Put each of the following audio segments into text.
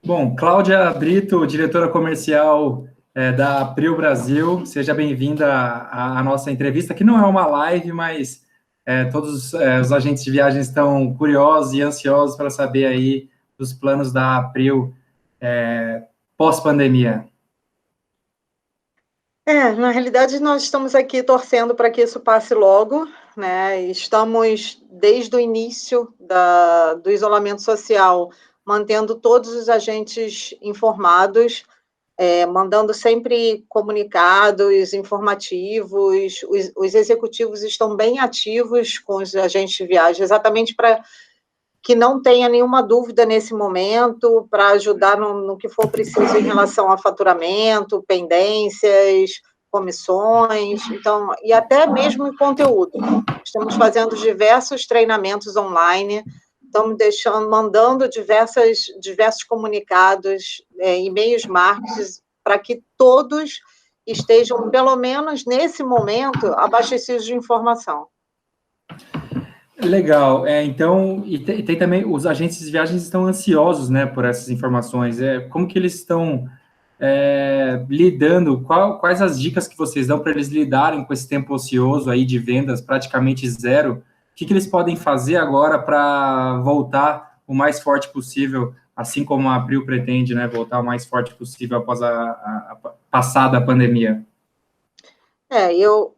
Bom, Cláudia Brito, diretora comercial da April Brasil, seja bem-vinda à nossa entrevista, que não é uma live, mas todos os agentes de viagem estão curiosos e ansiosos para saber aí dos planos da April pós-pandemia. Na realidade, nós estamos aqui torcendo para que isso passe logo, né? Estamos, desde o início do isolamento social, mantendo todos os agentes informados, mandando sempre comunicados informativos. Os executivos estão bem ativos com os agentes de viagem, exatamente para que não tenha nenhuma dúvida nesse momento, para ajudar no que for preciso em relação a faturamento, pendências, comissões, então, e até mesmo em conteúdo. Estamos fazendo diversos treinamentos online, estamos mandando diversos comunicados, e-mails marketing, para que todos estejam, pelo menos nesse momento, abastecidos de informação. Legal, então, e tem também, os agentes de viagens estão ansiosos, né, por essas informações, como que eles estão lidando, quais as dicas que vocês dão para eles lidarem com esse tempo ocioso aí de vendas praticamente zero? O que eles podem fazer agora para voltar o mais forte possível, assim como a April pretende, né, voltar o mais forte possível após a passada pandemia? Eu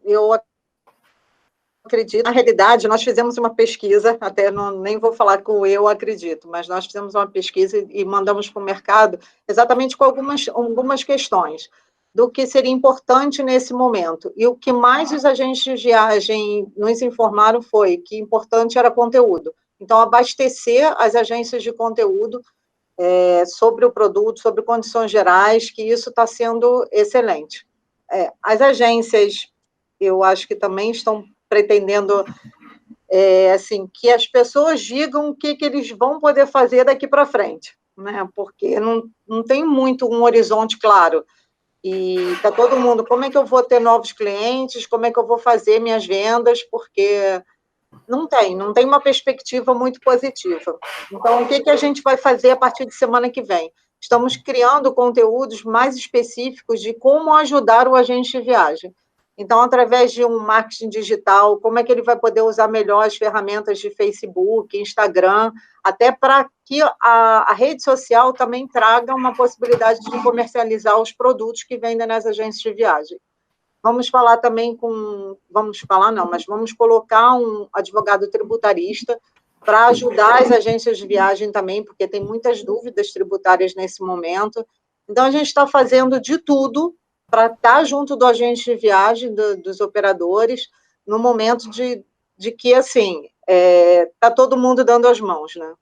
acredito. Na realidade, nós fizemos uma pesquisa, até nem vou falar com eu acredito, mas nós fizemos uma pesquisa e mandamos para o mercado exatamente com algumas questões do que seria importante nesse momento. E o que mais os agentes de viagem nos informaram foi que importante era conteúdo. Então, abastecer as agências de conteúdo sobre o produto, sobre condições gerais, que isso está sendo excelente. As agências, eu acho que também estão pretendendo assim, que as pessoas digam o que eles vão poder fazer daqui para frente, né? Porque não tem muito um horizonte claro. E está todo mundo, como é que eu vou ter novos clientes, como é que eu vou fazer minhas vendas, porque não tem uma perspectiva muito positiva. Então, o que a gente vai fazer a partir de semana que vem? Estamos criando conteúdos mais específicos de como ajudar o agente de viagem. Então, através de um marketing digital, como é que ele vai poder usar melhor as ferramentas de Facebook, Instagram, até para que a rede social também traga uma possibilidade de comercializar os produtos que vendem nas agências de viagem. Vamos falar também vamos colocar um advogado tributarista para ajudar as agências de viagem também, porque tem muitas dúvidas tributárias nesse momento. Então, a gente está fazendo de tudo para estar junto do agente de viagem, dos operadores, no momento de que, assim, está todo mundo dando as mãos, né?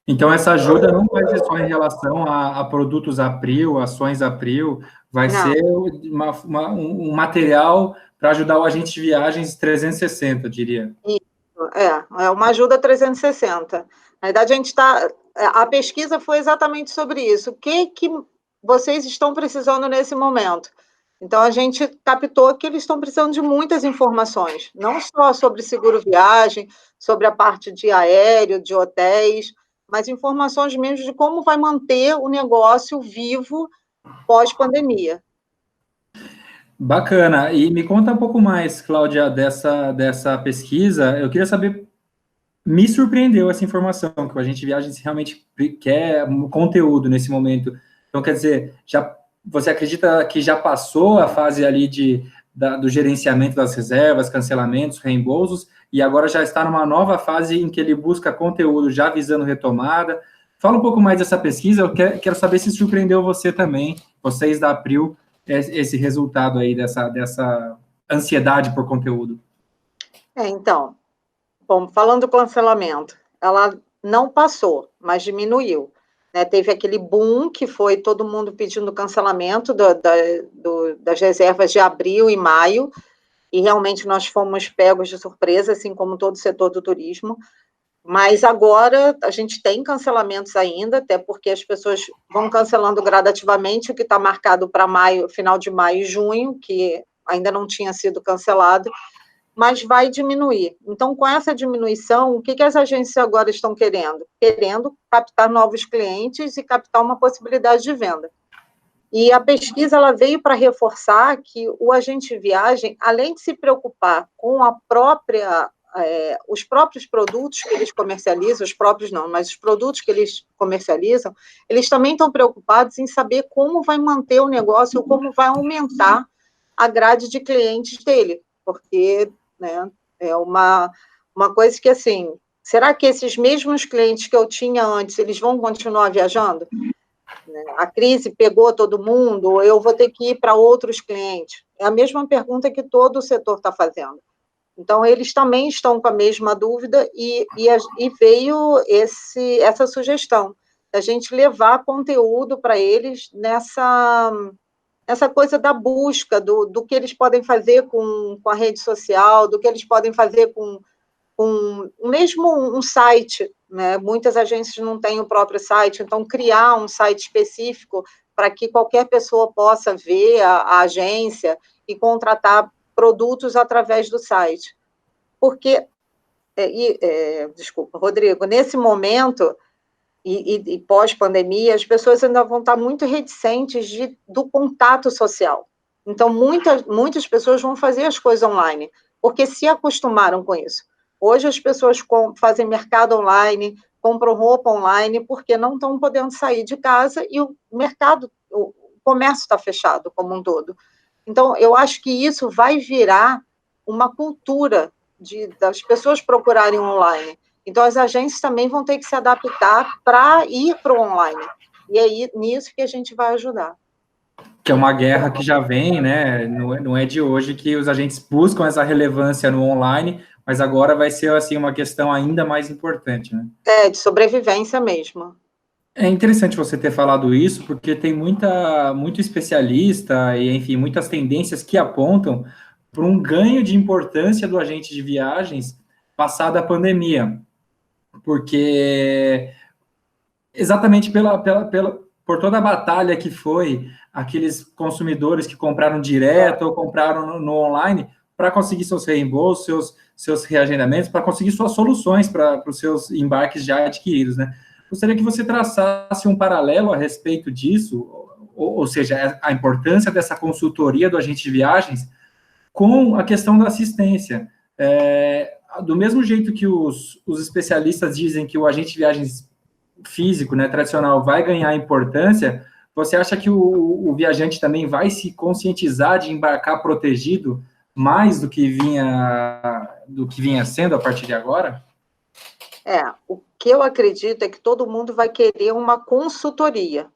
Então, essa ajuda não vai ser só em relação a produtos April, ações April, vai ser um material para ajudar o agente de viagens 360, diria. Isso, é uma ajuda 360. Na verdade, a pesquisa foi exatamente sobre isso. O que vocês estão precisando nesse momento? Então, a gente captou que eles estão precisando de muitas informações, não só sobre seguro viagem, sobre a parte de aéreo, de hotéis, mas informações mesmo de como vai manter o negócio vivo pós-pandemia. Bacana. E me conta um pouco mais, Cláudia, dessa pesquisa. Eu queria saber, me surpreendeu essa informação, que a gente de viagens realmente quer conteúdo nesse momento. Então, quer dizer, você acredita que já passou a fase ali do gerenciamento das reservas, cancelamentos, reembolsos, e agora já está numa nova fase em que ele busca conteúdo já visando retomada? Fala um pouco mais dessa pesquisa, eu quero saber se surpreendeu você também, vocês da April, esse resultado aí dessa ansiedade por conteúdo. Então, bom, falando do cancelamento, ela não passou, mas diminuiu. Né? Teve aquele boom que foi todo mundo pedindo cancelamento das reservas de abril e maio, e realmente nós fomos pegos de surpresa, assim como todo o setor do turismo. Mas agora a gente tem cancelamentos ainda, até porque as pessoas vão cancelando gradativamente o que está marcado para maio, final de maio e junho, que ainda não tinha sido cancelado. mas vai diminuir. Então, com essa diminuição, o que as agências agora estão querendo? Querendo captar novos clientes e captar uma possibilidade de venda. E a pesquisa ela veio para reforçar que o agente de viagem, além de se preocupar com os próprios produtos que eles comercializam, os próprios não, mas os produtos que eles comercializam, eles também estão preocupados em saber como vai manter o negócio, ou como vai aumentar a grade de clientes dele, porque, né, é uma coisa que, assim, será que esses mesmos clientes que eu tinha antes, eles vão continuar viajando? A crise pegou todo mundo, ou eu vou ter que ir para outros clientes? É a mesma pergunta que todo o setor está fazendo. Então, eles também estão com a mesma dúvida e veio essa sugestão, da gente levar conteúdo para eles nessa coisa da busca, do que eles podem fazer com a rede social, do que eles podem fazer com mesmo um site, né? Muitas agências não têm o próprio site, então criar um site específico para que qualquer pessoa possa ver a agência e contratar produtos através do site. Porque, desculpa, Rodrigo, nesse momento e pós-pandemia, as pessoas ainda vão estar muito reticentes do contato social. Então, muitas pessoas vão fazer as coisas online, porque se acostumaram com isso. Hoje as pessoas fazem mercado online, compram roupa online, porque não estão podendo sair de casa e o comércio está fechado como um todo. Então, eu acho que isso vai virar uma cultura das pessoas procurarem online. Então, as agências também vão ter que se adaptar para ir para o online. E é nisso que a gente vai ajudar. Que é uma guerra que já vem, né? Não é de hoje que os agentes buscam essa relevância no online, mas agora vai ser assim uma questão ainda mais importante, né? De sobrevivência mesmo. É interessante você ter falado isso, porque tem muito especialista e, enfim, muitas tendências que apontam para um ganho de importância do agente de viagens passada a pandemia, porque exatamente por toda a batalha que foi aqueles consumidores que compraram direto ou compraram no online para conseguir seus reembolsos, seus reagendamentos, para conseguir suas soluções para os seus embarques já adquiridos, né? Gostaria que você traçasse um paralelo a respeito disso, ou seja, a importância dessa consultoria do agente de viagens com a questão da assistência. Do mesmo jeito que os especialistas dizem que o agente de viagens físico, né, tradicional, vai ganhar importância, você acha que o viajante também vai se conscientizar de embarcar protegido mais do que vinha sendo a partir de agora? O que eu acredito é que todo mundo vai querer uma consultoria.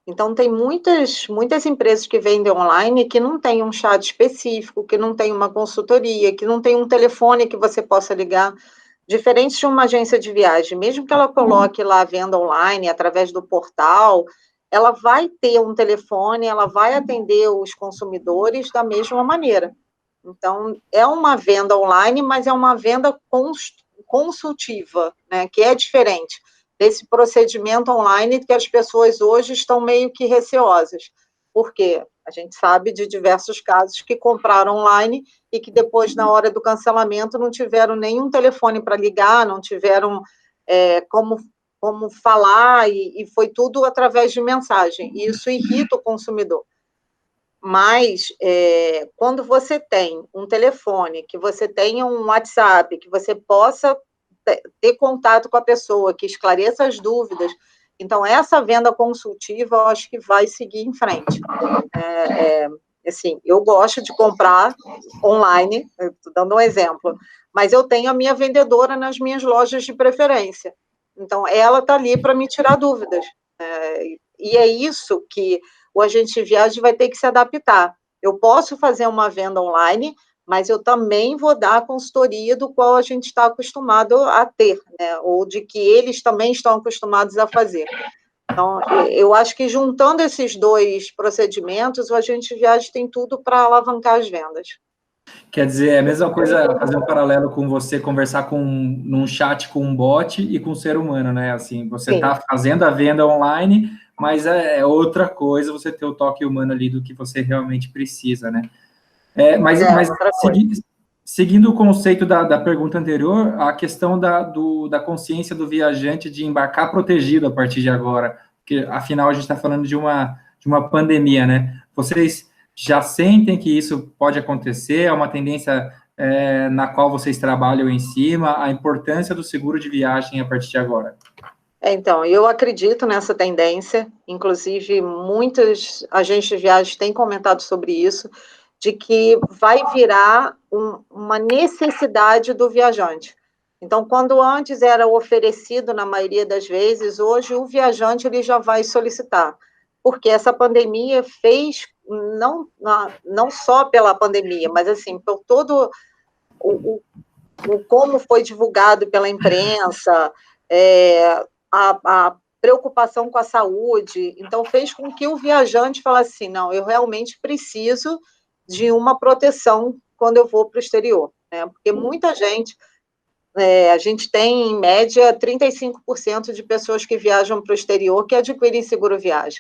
Então, tem muitas empresas que vendem online que não tem um chat específico, que não tem uma consultoria, que não tem um telefone que você possa ligar. Diferente de uma agência de viagem, mesmo que ela coloque lá a venda online, através do portal, ela vai ter um telefone, ela vai atender os consumidores da mesma maneira. Então, é uma venda online, mas é uma venda consultiva, né, que é diferente desse procedimento online que as pessoas hoje estão meio que receosas. Por quê? A gente sabe de diversos casos que compraram online e que depois, na hora do cancelamento, não tiveram nenhum telefone para ligar, não tiveram como falar, e foi tudo através de mensagem. E isso irrita o consumidor. Mas, quando você tem um telefone, que você tenha um WhatsApp, que você possa ter contato com a pessoa, que esclareça as dúvidas, então, essa venda consultiva, eu acho que vai seguir em frente. Assim, eu gosto de comprar online, estou dando um exemplo, mas eu tenho a minha vendedora nas minhas lojas de preferência. Então, ela está ali para me tirar dúvidas. E é isso que o agente de viagem vai ter que se adaptar. Eu posso fazer uma venda online, mas eu também vou dar a consultoria do qual a gente está acostumado a ter, né? Ou de que eles também estão acostumados a fazer. Então, eu acho que juntando esses dois procedimentos, o agente de viagem tem tudo para alavancar as vendas. Quer dizer, é a mesma coisa fazer um paralelo com você conversar num chat com um bot e com um ser humano, né? Assim, você está fazendo a venda online, mas é outra coisa você ter o toque humano ali do que você realmente precisa, né? seguindo o conceito da pergunta anterior, a questão da consciência do viajante de embarcar protegido a partir de agora, porque afinal a gente está falando de uma pandemia, né? Vocês já sentem que isso pode acontecer? É uma tendência na qual vocês trabalham em cima, a importância do seguro de viagem a partir de agora? Então, eu acredito nessa tendência, inclusive muitos agentes de viagens têm comentado sobre isso, de que vai virar uma necessidade do viajante. Então, quando antes era oferecido, na maioria das vezes, hoje o viajante ele já vai solicitar, porque essa pandemia fez, não só pela pandemia, mas assim, por todo como foi divulgado pela imprensa, a preocupação com a saúde, então fez com que o viajante falasse assim, não, eu realmente preciso de uma proteção quando eu vou para o exterior, né? Porque muita gente, a gente tem, em média, 35% de pessoas que viajam para o exterior que adquirem seguro viagem.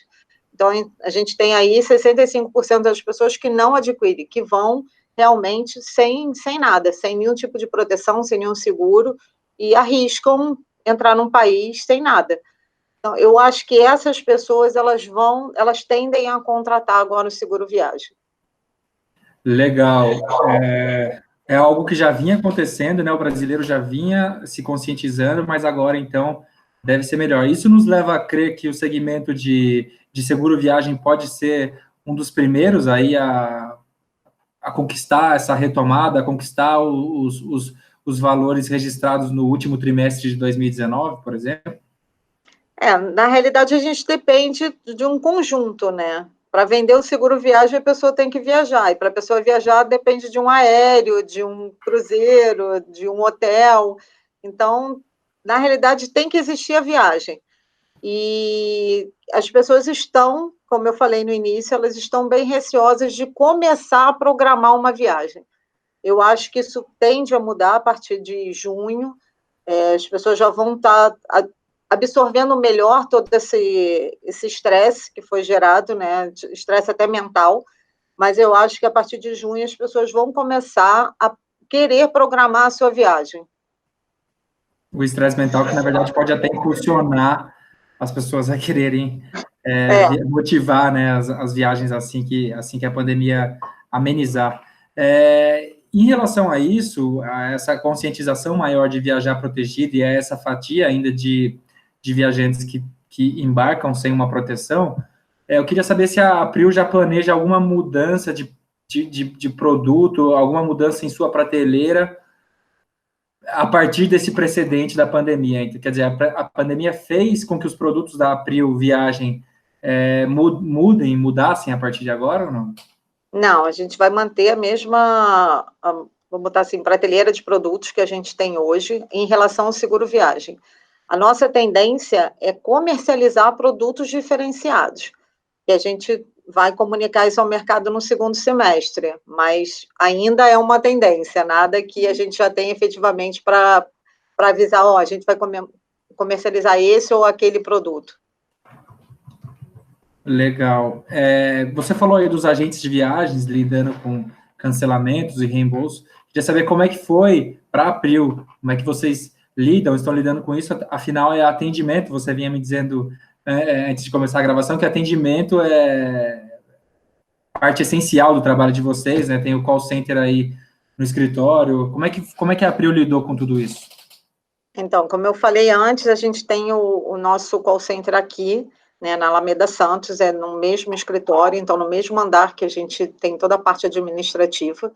Então, a gente tem aí 65% das pessoas que não adquirem, que vão realmente sem nada, sem nenhum tipo de proteção, sem nenhum seguro, e arriscam entrar num país sem nada. Então, eu acho que essas pessoas, elas tendem a contratar agora o seguro viagem. Legal. É algo que já vinha acontecendo, né? O brasileiro já vinha se conscientizando, mas agora, então, deve ser melhor. Isso nos leva a crer que o segmento de seguro viagem pode ser um dos primeiros aí a conquistar essa retomada, a conquistar os valores registrados no último trimestre de 2019, por exemplo? Na realidade, a gente depende de um conjunto, né? Para vender o seguro viagem, a pessoa tem que viajar, e para a pessoa viajar, depende de um aéreo, de um cruzeiro, de um hotel. Então, na realidade, tem que existir a viagem. E as pessoas estão, como eu falei no início, elas estão bem receosas de começar a programar uma viagem. Eu acho que isso tende a mudar a partir de junho, as pessoas já vão estar absorvendo melhor todo esse estresse que foi gerado, né? Estresse até mental, mas eu acho que a partir de junho as pessoas vão começar a querer programar a sua viagem. O estresse mental que, na verdade, pode até impulsionar as pessoas a quererem motivar, né, as viagens assim que a pandemia amenizar. Em relação a isso, a essa conscientização maior de viajar protegido e a essa fatia ainda de viajantes que embarcam sem uma proteção, eu queria saber se a April já planeja alguma mudança de produto, alguma mudança em sua prateleira a partir desse precedente da pandemia. Quer dizer, a pandemia fez com que os produtos da April Viagem mudassem a partir de agora ou não? Não, a gente vai manter a mesma, vamos botar assim, prateleira de produtos que a gente tem hoje em relação ao seguro viagem. A nossa tendência é comercializar produtos diferenciados, e a gente vai comunicar isso ao mercado no segundo semestre, mas ainda é uma tendência, nada que a gente já tem efetivamente para avisar, a gente vai comercializar esse ou aquele produto. Legal. Você falou aí dos agentes de viagens lidando com cancelamentos e reembolsos. Queria saber como é que foi para April, como é que vocês estão lidando com isso, afinal é atendimento, você vinha me dizendo antes de começar a gravação que atendimento é parte essencial do trabalho de vocês, né? Tem o call center aí no escritório. Como é que a April lidou com tudo isso? Então, como eu falei antes, a gente tem o nosso call center aqui, né, na Alameda Santos, no mesmo escritório, então no mesmo andar que a gente tem toda a parte administrativa,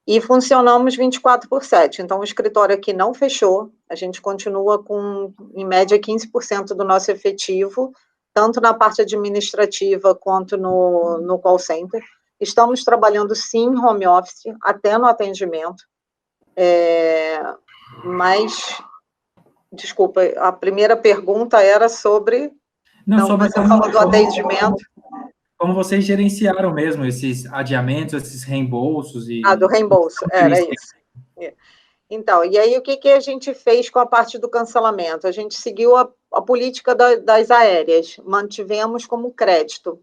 e funcionamos 24/7. Então, o escritório aqui não fechou, a gente continua com, em média, 15% do nosso efetivo, tanto na parte administrativa quanto no call center. Estamos trabalhando, sim, home office, até no atendimento, mas, desculpa, a primeira pergunta era sobre... Não, sobre você falou do atendimento. Como vocês gerenciaram mesmo esses adiamentos, esses reembolsos e... do reembolso, era isso. Então, e aí o que a gente fez com a parte do cancelamento? A gente seguiu a política das aéreas, mantivemos como crédito.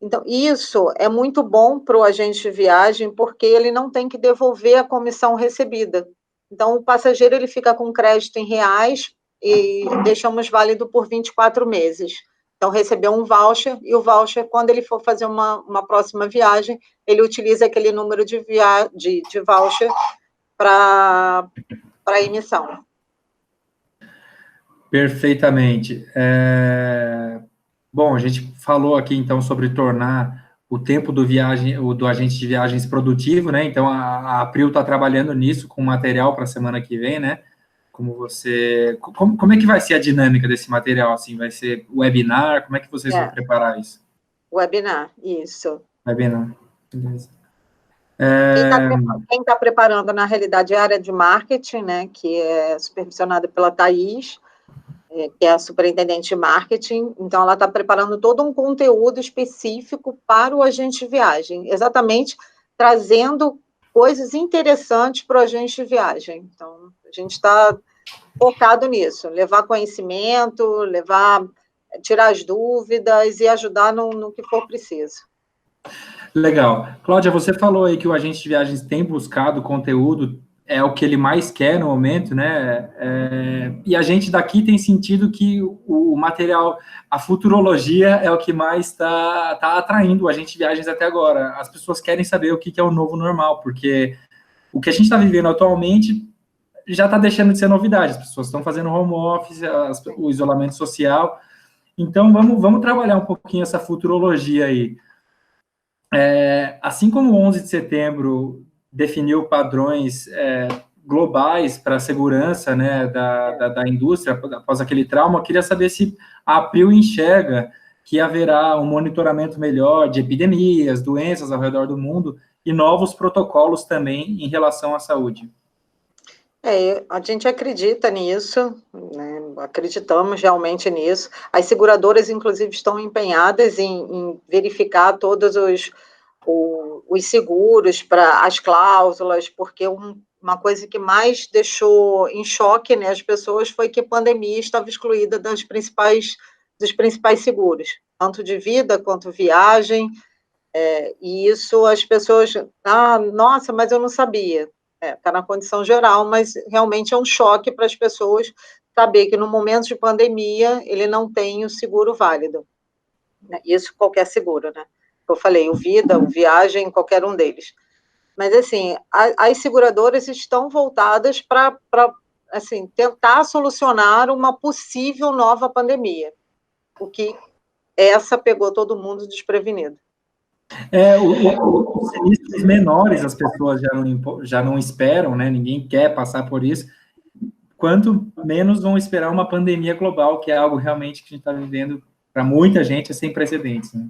Então, isso é muito bom para o agente de viagem, porque ele não tem que devolver a comissão recebida. Então, o passageiro ele fica com crédito em reais e deixamos válido por 24 meses. Então, recebeu um voucher, e o voucher, quando ele for fazer uma próxima viagem, ele utiliza aquele número de voucher para emissão. Perfeitamente. Bom, a gente falou aqui, então, sobre tornar o tempo do agente de viagens produtivo, né? Então, a April está trabalhando nisso com material para a semana que vem, né? Como é que vai ser a dinâmica desse material, assim? Vai ser webinar? Como é que vocês vão preparar isso? Webinar, isso. Webinar, beleza. Quem está preparando, na realidade, é a área de marketing, né? Que é supervisionada pela Thaís, que é a superintendente de marketing. Então, ela está preparando todo um conteúdo específico para o agente de viagem, exatamente trazendo coisas interessantes para o agente de viagem. Então, a gente está focado nisso, levar conhecimento, tirar as dúvidas e ajudar no que for preciso. Legal. Cláudia, você falou aí que o agente de viagens tem buscado conteúdo, é o que ele mais quer no momento, né? E a gente daqui tem sentido que o material, a futurologia é o que mais está atraindo o agente de viagens até agora. As pessoas querem saber o que é o novo normal, porque o que a gente está vivendo atualmente já está deixando de ser novidade. As pessoas estão fazendo home office, o isolamento social. Então, vamos trabalhar um pouquinho essa futurologia aí. Assim como o 11 de setembro definiu padrões globais para a segurança, né, da indústria após aquele trauma, eu queria saber se a April enxerga que haverá um monitoramento melhor de epidemias, doenças ao redor do mundo e novos protocolos também em relação à saúde. A gente acredita nisso, né? Acreditamos realmente nisso. As seguradoras, inclusive, estão empenhadas em verificar todos os seguros, para as cláusulas, porque uma coisa que mais deixou em choque, né, as pessoas foi que a pandemia estava excluída dos principais seguros, tanto de vida quanto viagem, e isso as pessoas, nossa, mas eu não sabia. Está na condição geral, mas realmente é um choque para as pessoas saber que no momento de pandemia ele não tem o seguro válido. Né? Isso qualquer seguro, né? Eu falei, o vida, o viagem, qualquer um deles. Mas, assim, as seguradoras estão voltadas para assim, tentar solucionar uma possível nova pandemia, o que essa pegou todo mundo desprevenido. Os sinistros menores as pessoas já não esperam, né? Ninguém quer passar por isso. Quanto menos vão esperar uma pandemia global, que é algo realmente que a gente está vivendo, para muita gente, é sem precedentes. Né?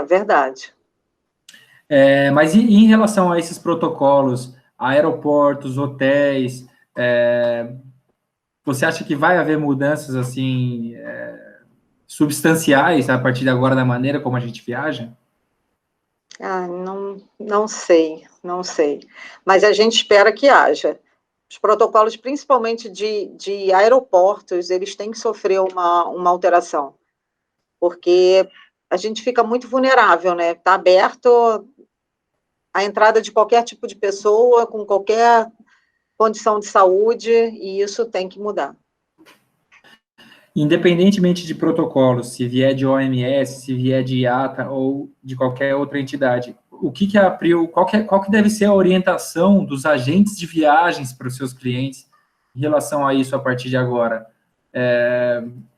Verdade. Mas em relação a esses protocolos, aeroportos, hotéis, você acha que vai haver mudanças assim substanciais a partir de agora da maneira como a gente viaja? Não sei. Mas a gente espera que haja. Os protocolos, principalmente de aeroportos, eles têm que sofrer uma alteração, porque a gente fica muito vulnerável, né? Está aberto a entrada de qualquer tipo de pessoa, com qualquer condição de saúde, e isso tem que mudar. Independentemente de protocolos, se vier de OMS, se vier de IATA ou de qualquer outra entidade, o que a April, qual que deve ser a orientação dos agentes de viagens para os seus clientes em relação a isso a partir de agora?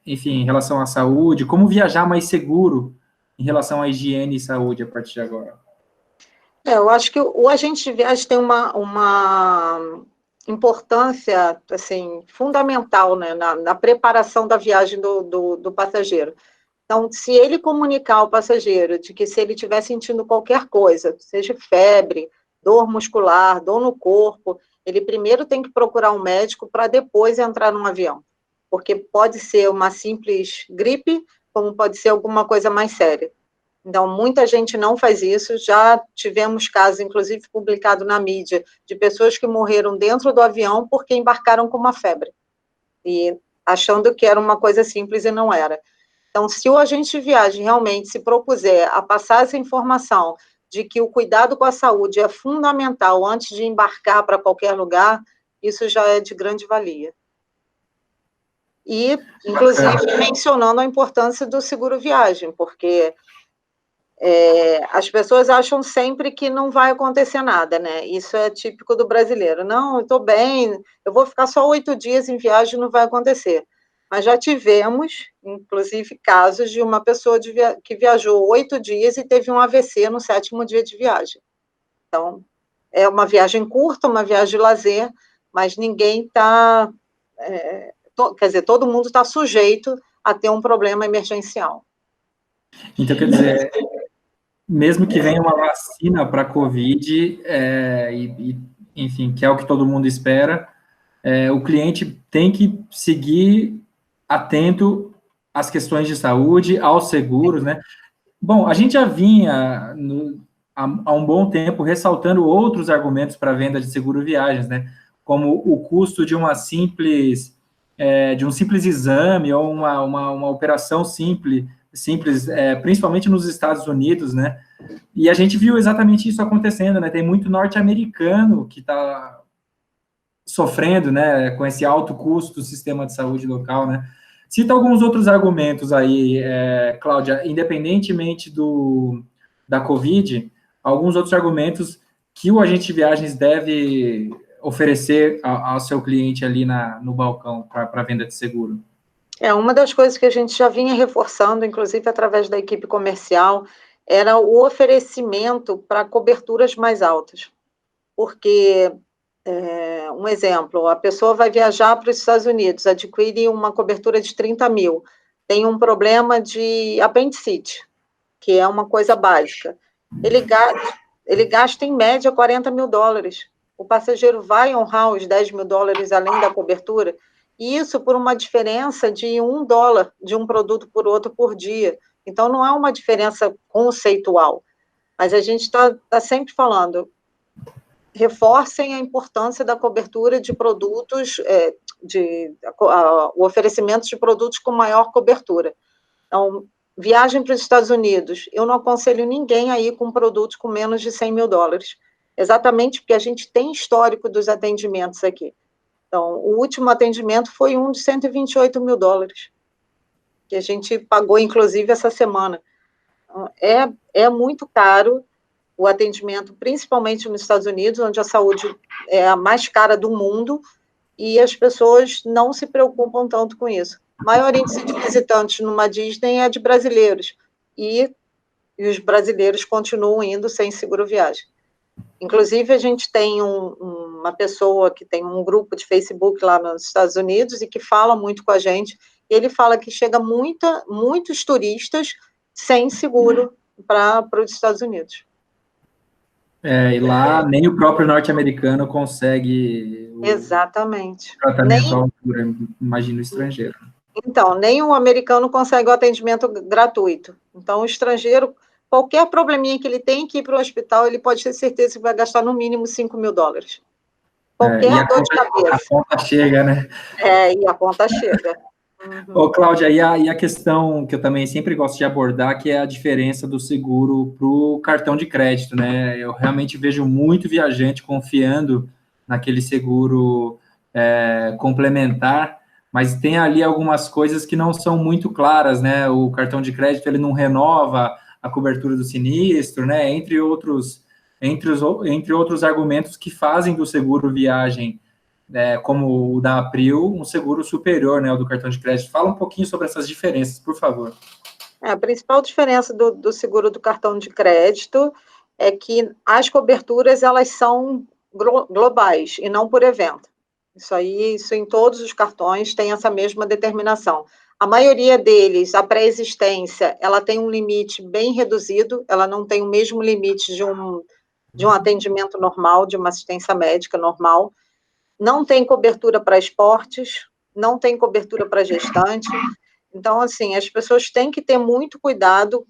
Enfim, em relação à saúde, como viajar mais seguro em relação à higiene e saúde a partir de agora? Eu acho que o agente de viagem tem uma importância assim, fundamental, né, na preparação da viagem do passageiro. Então, se ele comunicar ao passageiro de que se ele estiver sentindo qualquer coisa, seja febre, dor muscular, dor no corpo, ele primeiro tem que procurar um médico para depois entrar num avião, porque pode ser uma simples gripe, como pode ser alguma coisa mais séria. Então, muita gente não faz isso, já tivemos casos, inclusive, publicados na mídia, de pessoas que morreram dentro do avião porque embarcaram com uma febre, e achando que era uma coisa simples e não era. Então, se o agente de viagem realmente se propuser a passar essa informação de que o cuidado com a saúde é fundamental antes de embarcar para qualquer lugar, isso já é de grande valia. E, inclusive, mencionando a importância do seguro viagem, porque as pessoas acham sempre que não vai acontecer nada, né? Isso é típico do brasileiro. Não, eu estou bem, eu vou ficar só 8 dias em viagem, não vai acontecer. Mas já tivemos, inclusive, casos de uma pessoa que viajou 8 dias e teve um AVC no 7º dia de viagem. Então, é uma viagem curta, uma viagem de lazer, mas ninguém está... quer dizer, todo mundo está sujeito a ter um problema emergencial. Então, quer dizer, mesmo que venha uma vacina para a Covid, enfim, que é o que todo mundo espera, o cliente tem que seguir atento às questões de saúde, aos seguros, né? Bom, a gente já vinha há um bom tempo ressaltando outros argumentos para a venda de seguro viagens, né? Como o custo de de um simples exame ou uma operação simples, principalmente nos Estados Unidos, né? E a gente viu exatamente isso acontecendo, né? Tem muito norte-americano que está sofrendo, né, com esse alto custo do sistema de saúde local, né? Cita alguns outros argumentos aí, Cláudia, independentemente da Covid, alguns outros argumentos que o agente de viagens deve oferecer ao seu cliente ali no balcão para venda de seguro. Uma das coisas que a gente já vinha reforçando, inclusive através da equipe comercial, era o oferecimento para coberturas mais altas. Porque, um exemplo, a pessoa vai viajar para os Estados Unidos, adquire uma cobertura de 30 mil, tem um problema de apendicite, que é uma coisa básica. Ele gasta, em média, $40.000. O passageiro vai honrar os $10.000 além da cobertura, e isso por uma diferença de $1 de um produto por outro por dia. Então, não é uma diferença conceitual, mas a gente está sempre reforcem a importância da cobertura de produtos, o oferecimento de produtos com maior cobertura. Então, viagem para os Estados Unidos, eu não aconselho ninguém a ir com produtos com menos de $100.000, exatamente porque a gente tem histórico dos atendimentos aqui. Então, o último atendimento foi um de $128.000, que a gente pagou, inclusive, essa semana. Então, é muito caro o atendimento, principalmente nos Estados Unidos, onde a saúde é a mais cara do mundo, e as pessoas não se preocupam tanto com isso. O maior índice de visitantes numa Disney é de brasileiros, e os brasileiros continuam indo sem seguro viagem. Inclusive, a gente tem uma pessoa que tem um grupo de Facebook lá nos Estados Unidos e que fala muito com a gente, e ele fala que chega muitos turistas sem seguro para os Estados Unidos. E lá nem o próprio norte-americano consegue Exatamente. tratamento à altura, imagino o estrangeiro. Então, nem o americano consegue o atendimento gratuito. Então, o estrangeiro, qualquer probleminha que ele tem que ir para o hospital, ele pode ter certeza que vai gastar no mínimo $5.000. Qualquer dor de cabeça. A conta chega, né? E a conta chega. Ô, Cláudia, e a questão que eu também sempre gosto de abordar, que é a diferença do seguro para o cartão de crédito, né? Eu realmente vejo muito viajante confiando naquele seguro complementar, mas tem ali algumas coisas que não são muito claras, né? O cartão de crédito, ele não renova a cobertura do sinistro, né? Entre outros argumentos que fazem do seguro viagem, como o da April, um seguro superior, né, ao do cartão de crédito. Fala um pouquinho sobre essas diferenças, por favor. A principal diferença do seguro do cartão de crédito é que as coberturas, elas são globais e não por evento. Isso em todos os cartões tem essa mesma determinação. A maioria deles, a pré-existência, ela tem um limite bem reduzido, ela não tem o mesmo limite de um atendimento normal, de uma assistência médica normal. Não tem cobertura para esportes, não tem cobertura para gestante. Então, assim, as pessoas têm que ter muito cuidado.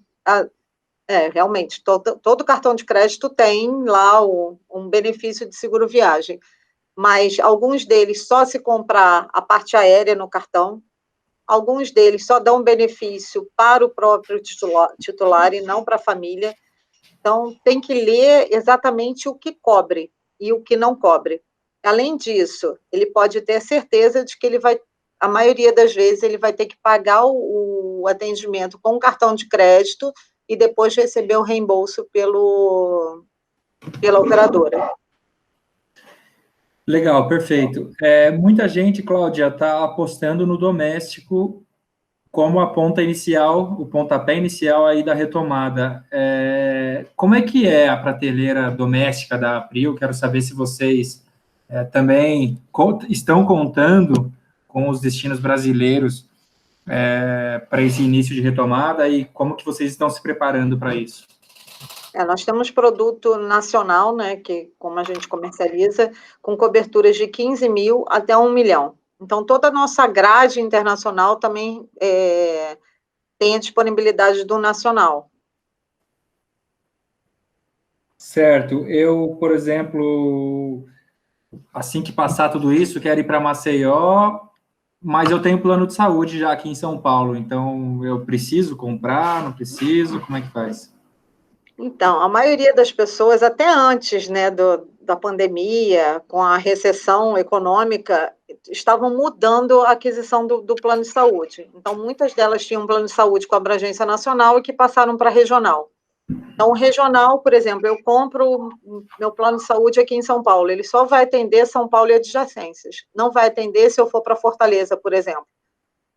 Realmente, todo cartão de crédito tem lá um benefício de seguro viagem, mas alguns deles só se comprar a parte aérea no cartão, alguns deles só dão benefício para o próprio titular e não para a família. Então, tem que ler exatamente o que cobre e o que não cobre. Além disso, ele pode ter certeza de que ele vai, a maioria das vezes, ele vai ter que pagar o atendimento com cartão de crédito e depois receber o reembolso pela operadora. Legal, perfeito. Muita gente, Cláudia, está apostando no doméstico como a ponta inicial, o pontapé inicial aí da retomada. Como é que é a prateleira doméstica da April? Quero saber se vocês também estão contando com os destinos brasileiros para esse início de retomada e como que vocês estão se preparando para isso? Nós temos produto nacional, né, que como a gente comercializa, com coberturas de 15 mil até 1 milhão. Então, toda a nossa grade internacional também tem a disponibilidade do nacional. Certo. Eu, por exemplo, assim que passar tudo isso, quero ir para Maceió, mas eu tenho plano de saúde já aqui em São Paulo, então eu preciso comprar, não preciso, como é que faz? Então, a maioria das pessoas, até antes, né, da pandemia, com a recessão econômica, estavam mudando a aquisição do plano de saúde. Então, muitas delas tinham um plano de saúde com abrangência nacional e que passaram para regional. Então, o regional, por exemplo, eu compro meu plano de saúde aqui em São Paulo, ele só vai atender São Paulo e adjacências, não vai atender se eu for para Fortaleza, por exemplo.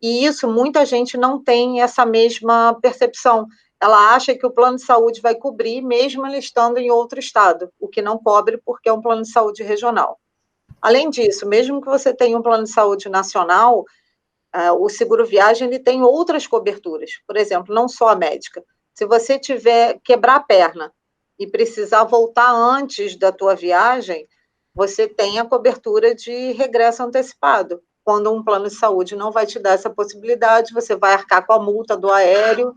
E isso, muita gente não tem essa mesma percepção. Ela acha que o plano de saúde vai cobrir, mesmo ele estando em outro estado, o que não cobre porque é um plano de saúde regional. Além disso, mesmo que você tenha um plano de saúde nacional, o seguro viagem ele tem outras coberturas. Por exemplo, não só a médica. Se você tiver quebrar a perna e precisar voltar antes da tua viagem, você tem a cobertura de regresso antecipado. Quando um plano de saúde não vai te dar essa possibilidade, você vai arcar com a multa do aéreo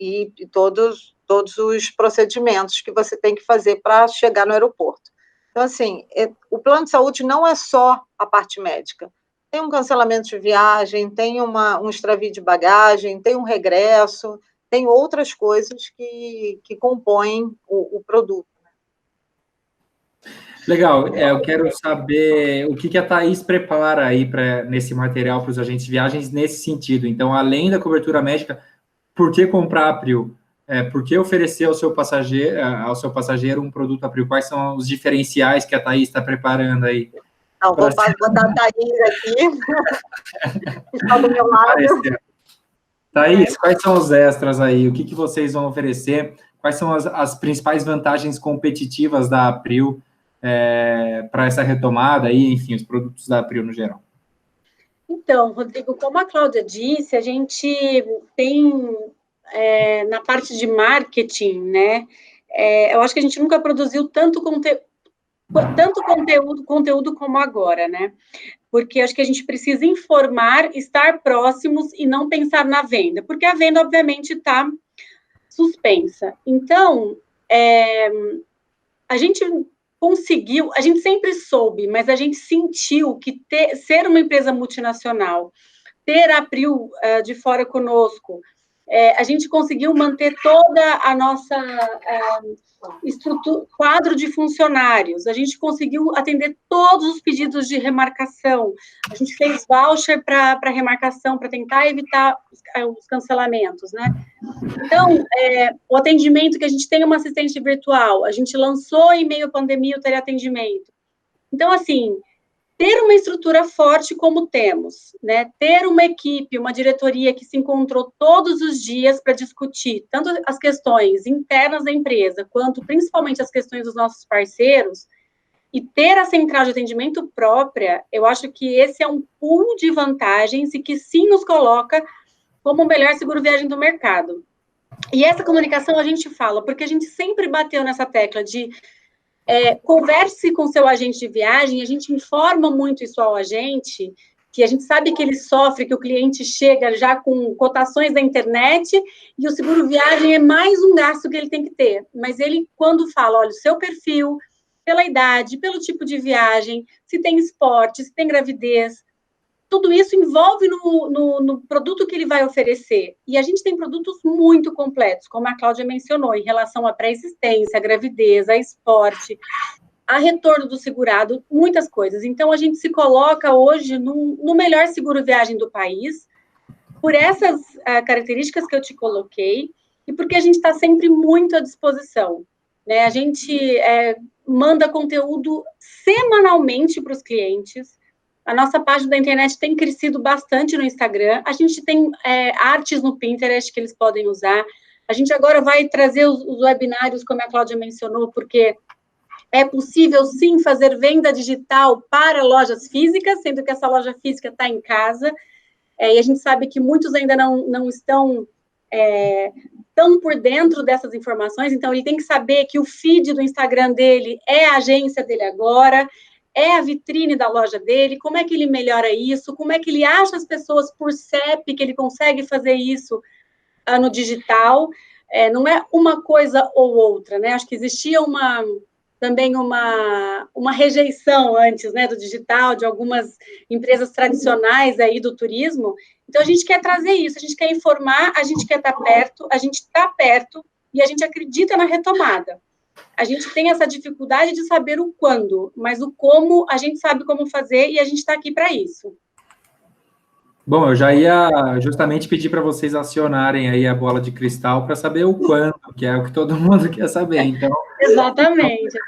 e todos os procedimentos que você tem que fazer para chegar no aeroporto. Então, assim, o plano de saúde não é só a parte médica. Tem um cancelamento de viagem, tem um extravio de bagagem, tem um regresso, tem outras coisas que compõem o produto. Legal, eu quero saber o que a Thaís prepara aí nesse material para os agentes de viagens nesse sentido. Então, além da cobertura médica, por que comprar a April? Por que oferecer ao seu passageiro um produto April? Quais são os diferenciais que a Thaís está preparando aí? Não, vou botar a Thaís aqui, que está do meu lado. Thaís, quais são os extras aí? O que vocês vão oferecer? Quais são as principais vantagens competitivas da April para essa retomada aí, enfim, os produtos da April no geral? Então, Rodrigo, como a Cláudia disse, a gente tem na parte de marketing, né? Eu acho que a gente nunca produziu tanto conteúdo como agora, né? Porque acho que a gente precisa informar, estar próximos e não pensar na venda, porque a venda, obviamente, está suspensa. Então, a gente conseguiu, a gente sempre soube, mas a gente sentiu que ser uma empresa multinacional, ter a April de fora conosco, a gente conseguiu manter toda a nossa quadro de funcionários, a gente conseguiu atender todos os pedidos de remarcação, a gente fez voucher para remarcação, para tentar evitar os cancelamentos, né? Então, o atendimento, que a gente tem uma assistente virtual, a gente lançou em meio à pandemia o teleatendimento. Então, assim, ter uma estrutura forte como temos, né? Ter uma equipe, uma diretoria que se encontrou todos os dias para discutir tanto as questões internas da empresa, quanto principalmente as questões dos nossos parceiros, e ter a central de atendimento própria, eu acho que esse é um pool de vantagens e que sim nos coloca como o melhor seguro viagem do mercado. E essa comunicação a gente fala, porque a gente sempre bateu nessa tecla de converse com seu agente de viagem, a gente informa muito isso ao agente, que a gente sabe que ele sofre, que o cliente chega já com cotações da internet, e o seguro viagem é mais um gasto que ele tem que ter. Mas ele, quando fala, olha, o seu perfil, pela idade, pelo tipo de viagem, se tem esporte, se tem gravidez, tudo isso envolve no produto que ele vai oferecer. E a gente tem produtos muito completos, como a Cláudia mencionou, em relação à pré-existência, à gravidez, a esporte, a retorno do segurado, muitas coisas. Então, a gente se coloca hoje no melhor seguro viagem do país, por essas características que eu te coloquei, e porque a gente está sempre muito à disposição, né? A gente manda conteúdo semanalmente para os clientes. A nossa página da internet tem crescido bastante no Instagram. A gente tem artes no Pinterest que eles podem usar. A gente agora vai trazer os webinários, como a Cláudia mencionou, porque é possível, sim, fazer venda digital para lojas físicas, sendo que essa loja física está em casa. E a gente sabe que muitos ainda não estão tão por dentro dessas informações. Então, ele tem que saber que o feed do Instagram dele é a agência dele agora, é a vitrine da loja dele, como é que ele melhora isso, como é que ele acha as pessoas por CEP, que ele consegue fazer isso no digital, não é uma coisa ou outra, né? Acho que existia também uma rejeição antes, né, do digital, de algumas empresas tradicionais aí do turismo. Então, a gente quer trazer isso, a gente quer informar, a gente quer estar perto, a gente está perto e a gente acredita na retomada. A gente tem essa dificuldade de saber o quando, mas o como, a gente sabe como fazer e a gente está aqui para isso. Bom, eu já ia justamente pedir para vocês acionarem aí a bola de cristal para saber o quando, que é o que todo mundo quer saber. Então, exatamente.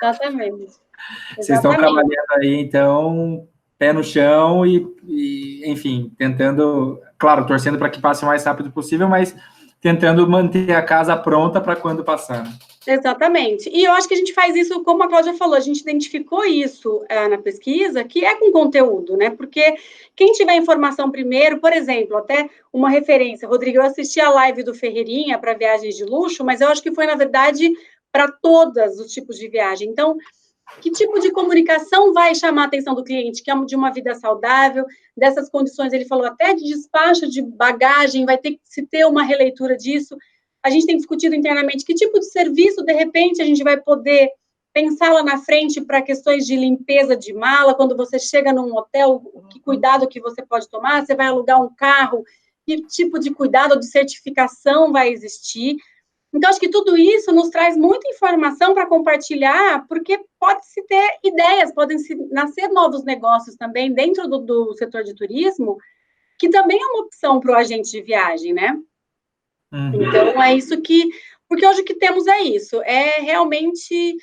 Vocês estão trabalhando aí, então, pé no chão e, enfim, tentando, claro, torcendo para que passe o mais rápido possível, mas tentando manter a casa pronta para quando passar. Exatamente. E eu acho que a gente faz isso, como a Cláudia falou, a gente identificou isso na pesquisa, que é com conteúdo, né? Porque quem tiver informação primeiro, por exemplo, até uma referência, Rodrigo, eu assisti a live do Ferreirinha para viagens de luxo, mas eu acho que foi, na verdade, para todos os tipos de viagem. Então, que tipo de comunicação vai chamar a atenção do cliente, que é de uma vida saudável, dessas condições, ele falou até de despacho de bagagem, vai ter que se ter uma releitura disso. A gente tem discutido internamente que tipo de serviço, de repente, a gente vai poder pensar lá na frente para questões de limpeza de mala, quando você chega num hotel, que cuidado que você pode tomar, você vai alugar um carro, que tipo de cuidado ou de certificação vai existir. Então, acho que tudo isso nos traz muita informação para compartilhar, porque pode-se ter ideias, podem nascer novos negócios também dentro do setor de turismo, que também é uma opção para o agente de viagem, né? Uhum. Então, é isso que... Porque hoje o que temos é isso, é realmente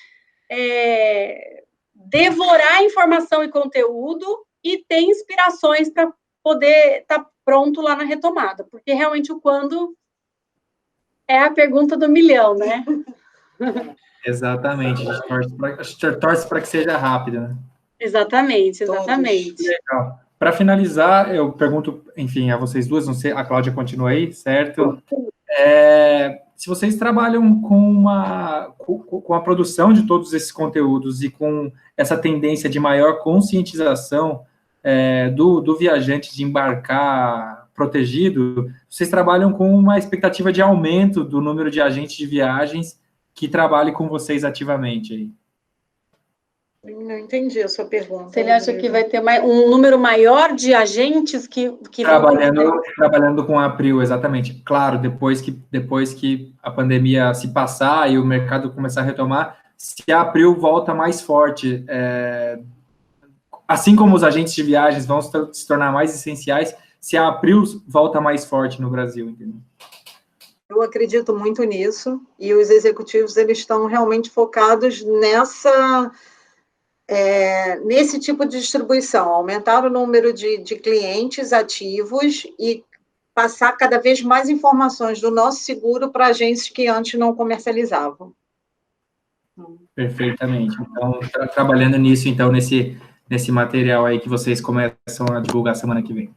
devorar informação e conteúdo e ter inspirações para poder estar pronto lá na retomada, porque realmente o quando... é a pergunta do milhão, né? Exatamente. A gente torce para que seja rápido, né? Exatamente. Legal. Para finalizar, eu pergunto, enfim, a vocês duas, não sei, a Cláudia continua aí, certo? Se vocês trabalham com a produção de todos esses conteúdos e com essa tendência de maior conscientização do viajante de embarcar protegido, vocês trabalham com uma expectativa de aumento do número de agentes de viagens que trabalhem com vocês ativamente aí. Não entendi a sua pergunta. Você acha que vai ter um número maior de agentes que trabalhando com a April, exatamente. Claro, depois que a pandemia se passar e o mercado começar a retomar, se a April volta mais forte, assim como os agentes de viagens vão se tornar mais essenciais, se a April volta mais forte no Brasil, entendeu? Eu acredito muito nisso, e os executivos eles estão realmente focados nesse tipo de distribuição, aumentar o número de clientes ativos e passar cada vez mais informações do nosso seguro para agências que antes não comercializavam. Perfeitamente. Então, trabalhando nisso, então, nesse material aí que vocês começam a divulgar semana que vem.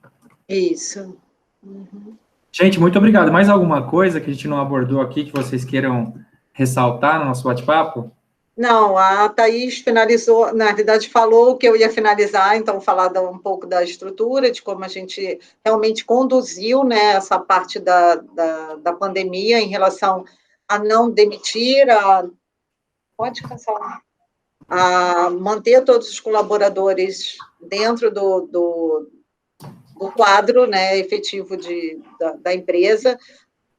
Isso. Uhum. Gente, muito obrigado. Mais alguma coisa que a gente não abordou aqui que vocês queiram ressaltar no nosso bate-papo? Não, a Thaís finalizou, na verdade, falou que eu ia finalizar, então, falar um pouco da estrutura, de como a gente realmente conduziu, né, essa parte da pandemia em relação a não demitir, pode cancelar, a manter todos os colaboradores dentro do quadro, né, efetivo da empresa.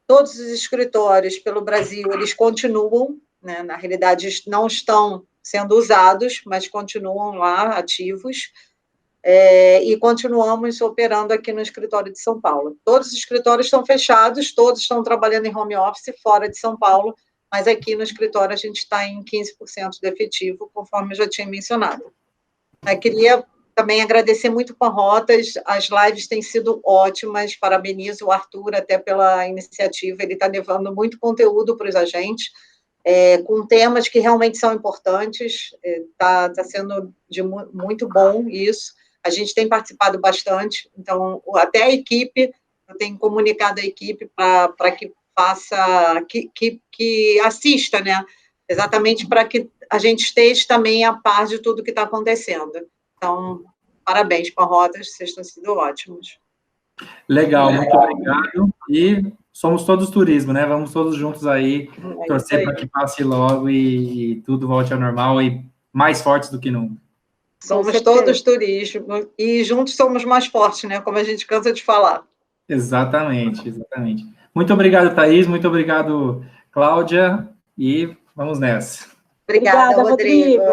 Todos os escritórios pelo Brasil, eles continuam, né, na realidade não estão sendo usados, mas continuam lá ativos, e continuamos operando aqui no escritório de São Paulo. Todos os escritórios estão fechados, todos estão trabalhando em home office fora de São Paulo, mas aqui no escritório a gente está em 15% de efetivo, conforme eu já tinha mencionado. Eu queria também agradecer muito com a Rotas, as lives têm sido ótimas, parabenizo o Arthur até pela iniciativa, ele está levando muito conteúdo para os agentes, com temas que realmente são importantes, está sendo muito bom isso, a gente tem participado bastante, então até a equipe, eu tenho comunicado a equipe para que faça, que assista, né, exatamente para que a gente esteja também a par de tudo que está acontecendo. Então, parabéns com a Rotas, vocês estão sendo ótimos. Legal, muito obrigado. E somos todos turismo, né? Vamos todos juntos aí, torcer para que passe logo e tudo volte ao normal e mais fortes do que nunca. Somos todos turismo e juntos somos mais fortes, né? Como a gente cansa de falar. Exatamente, exatamente. Muito obrigado, Thaís. Muito obrigado, Cláudia. E vamos nessa. Obrigada, Rodrigo.